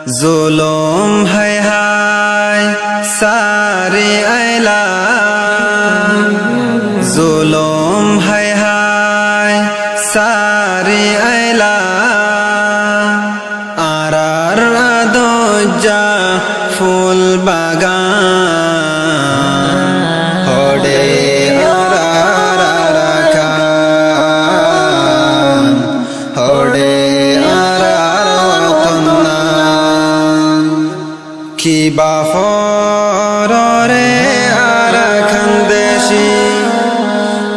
জুলুম হায় হায় সারে আইলা জুলুম হায় হায় সারে আইলা আরার দজ্জা ফুল বাগান হডে আরার খান হডে আরার তন্না কি বাফরে আর খানদেশি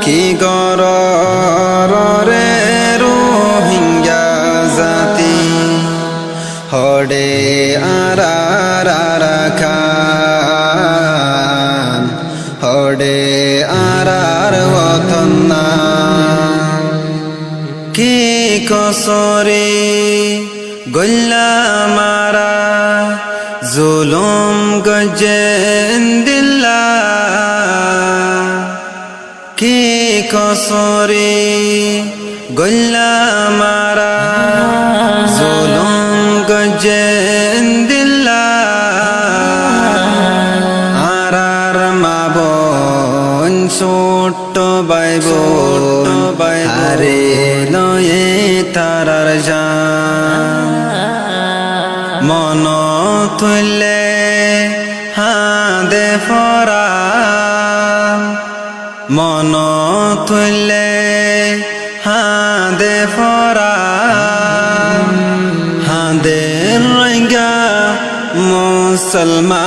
কি গরে রোহিঙ্গা জাতি হডে আরার খান হডে আরার ওতন্না কি কসরে গল্লা মারা জুলুম গজেন্দিল্লা কি কসরে গল্লা মারা জুলুম গজেন্দিল্লা আরার মাবন ছোট্ট বাইবোন আরে লয়ে তারার জান মন তুলে হাদে ফরা মন তুলে হাদে ফরা হাদে রঙ্গা মুসলমান